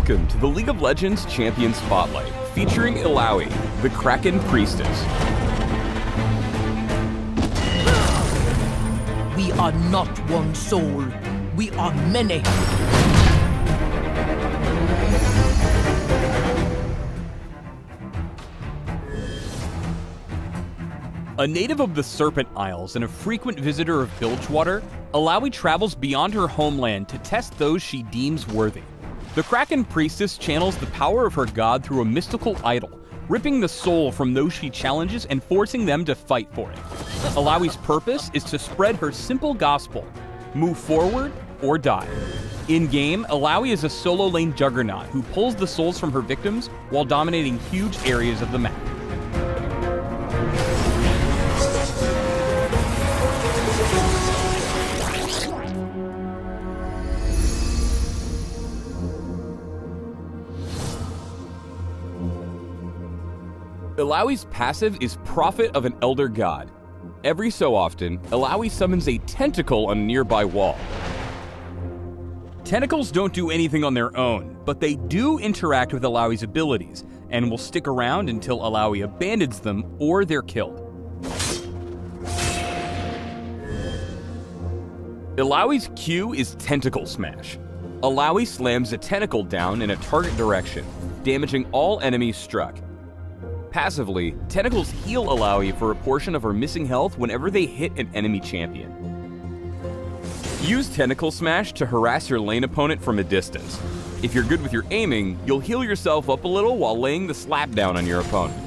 Welcome to the League of Legends Champion Spotlight, featuring Illaoi, the Kraken Priestess. We are not one soul. We are many. A native of the Serpent Isles and a frequent visitor of Bilgewater, Illaoi travels beyond her homeland to test those she deems worthy. The Kraken Priestess channels the power of her god through a mystical idol, ripping the soul from those she challenges and forcing them to fight for it. Illaoi's purpose is to spread her simple gospel: move forward or die. In-game, Illaoi is a solo lane juggernaut who pulls the souls from her victims while dominating huge areas of the map. Illaoi's passive is Prophet of an Elder God. Every so often, Illaoi summons a tentacle on a nearby wall. Tentacles don't do anything on their own, but they do interact with Illaoi's abilities, and will stick around until Illaoi abandons them or they're killed. Illaoi's Q is Tentacle Smash. Illaoi slams a tentacle down in a target direction, damaging all enemies struck. Passively, tentacles heal Illaoi for a portion of her missing health whenever they hit an enemy champion. Use Tentacle Smash to harass your lane opponent from a distance. If you're good with your aiming, you'll heal yourself up a little while laying the slap down on your opponent.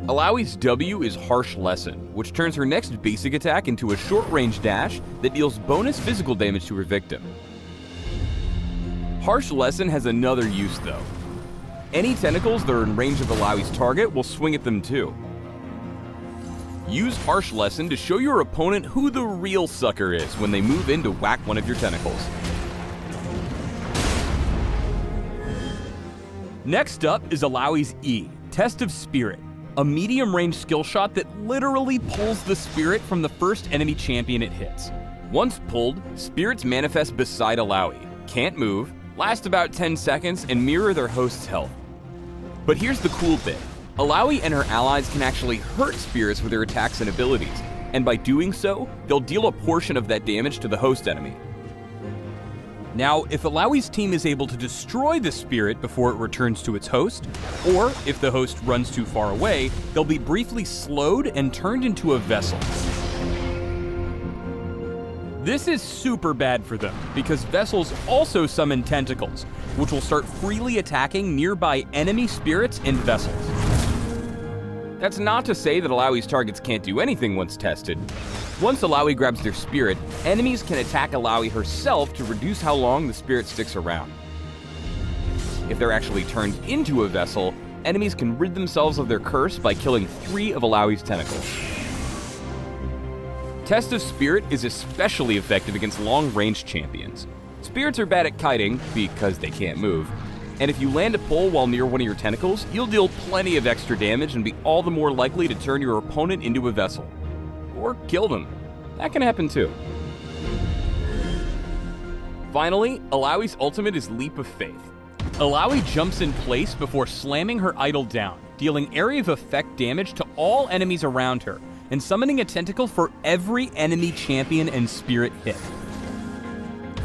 Illaoi's W is Harsh Lesson, which turns her next basic attack into a short-range dash that deals bonus physical damage to her victim. Harsh Lesson has another use though. Any tentacles that are in range of Illaoi's target will swing at them too. Use Harsh Lesson to show your opponent who the real sucker is when they move in to whack one of your tentacles. Next up is Illaoi's E, Test of Spirit, a medium-range skill shot that literally pulls the spirit from the first enemy champion it hits. Once pulled, spirits manifest beside Illaoi, can't move, last about 10 seconds, and mirror their host's health. But here's the cool bit. Illaoi and her allies can actually hurt spirits with their attacks and abilities, and by doing so, they'll deal a portion of that damage to the host enemy. Now, if Illaoi's team is able to destroy the spirit before it returns to its host, or if the host runs too far away, they'll be briefly slowed and turned into a vessel. This is super bad for them, because vessels also summon tentacles, which will start freely attacking nearby enemy spirits and vessels. That's not to say that Illaoi's targets can't do anything once tested. Once Illaoi grabs their spirit, enemies can attack Illaoi herself to reduce how long the spirit sticks around. If they're actually turned into a vessel, enemies can rid themselves of their curse by killing 3 of Illaoi's tentacles. Test of Spirit is especially effective against long-range champions. Spirits are bad at kiting, because they can't move, and if you land a pull while near one of your tentacles, you'll deal plenty of extra damage and be all the more likely to turn your opponent into a vessel. Or kill them. That can happen too. Finally, Illaoi's ultimate is Leap of Faith. Illaoi jumps in place before slamming her idol down, dealing area of effect damage to all enemies around her, and summoning a tentacle for every enemy champion and spirit hit.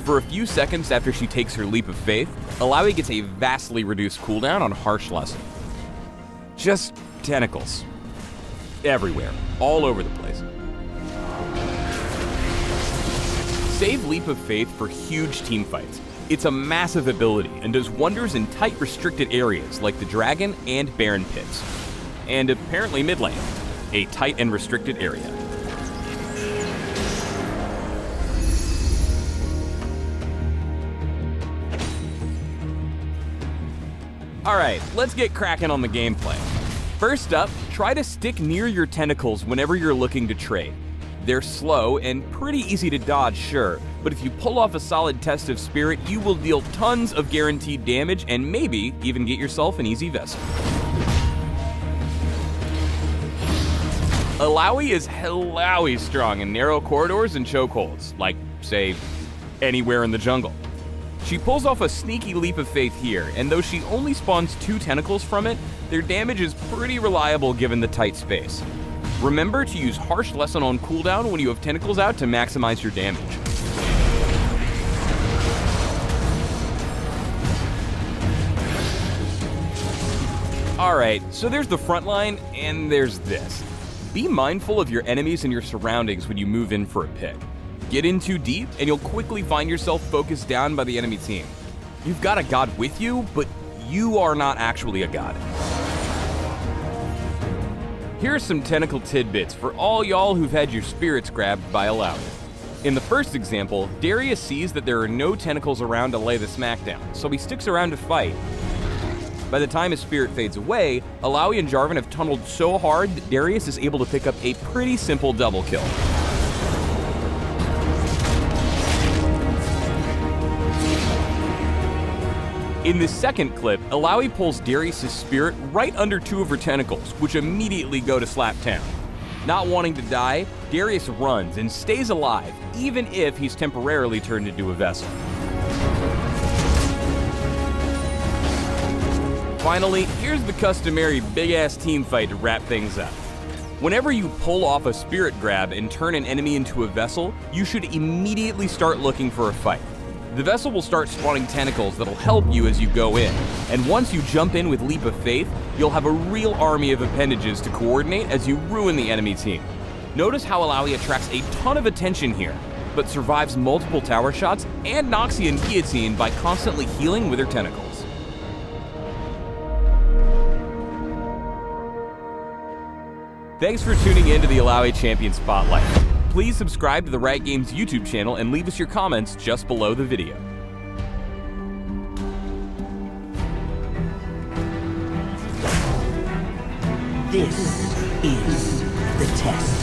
For a few seconds after she takes her Leap of Faith, Illaoi gets a vastly reduced cooldown on Harsh Lesson. Just tentacles. Everywhere. All over the place. Save Leap of Faith for huge teamfights. It's a massive ability and does wonders in tight restricted areas like the Dragon and Baron pits. And apparently mid lane, a tight and restricted area. Alright, let's get cracking on the gameplay. First up, try to stick near your tentacles whenever you're looking to trade. They're slow and pretty easy to dodge, sure, but if you pull off a solid Test of Spirit, you will deal tons of guaranteed damage and maybe even get yourself an easy vessel. Illaoi is Illaoi strong in narrow corridors and chokeholds, like, say, anywhere in the jungle. She pulls off a sneaky leap of faith here, and though she only spawns 2 tentacles from it, their damage is pretty reliable given the tight space. Remember to use Harsh Lesson on cooldown when you have tentacles out to maximize your damage. Alright, so there's the front line, and there's this. Be mindful of your enemies and your surroundings when you move in for a pick. Get in too deep, and you'll quickly find yourself focused down by the enemy team. You've got a god with you, but you are not actually a god. Here are some tentacle tidbits for all y'all who've had your spirits grabbed by Illaoi. In the first example, Darius sees that there are no tentacles around to lay the smackdown, so he sticks around to fight. By the time his spirit fades away, Illaoi and Jarvan have tunneled so hard that Darius is able to pick up a pretty simple double kill. In this second clip, Illaoi pulls Darius' spirit right under 2 of her tentacles, which immediately go to slap town. Not wanting to die, Darius runs and stays alive, even if he's temporarily turned into a vessel. Finally, here's the customary big-ass team fight to wrap things up. Whenever you pull off a spirit grab and turn an enemy into a vessel, you should immediately start looking for a fight. The vessel will start spawning tentacles that'll help you as you go in, and once you jump in with Leap of Faith, you'll have a real army of appendages to coordinate as you ruin the enemy team. Notice how Illaoi attracts a ton of attention here, but survives multiple tower shots and Noxian Guillotine by constantly healing with her tentacles. Thanks for tuning in to the Illaoi Champion Spotlight. Please subscribe to the Riot Games YouTube channel and leave us your comments just below the video. This is the test.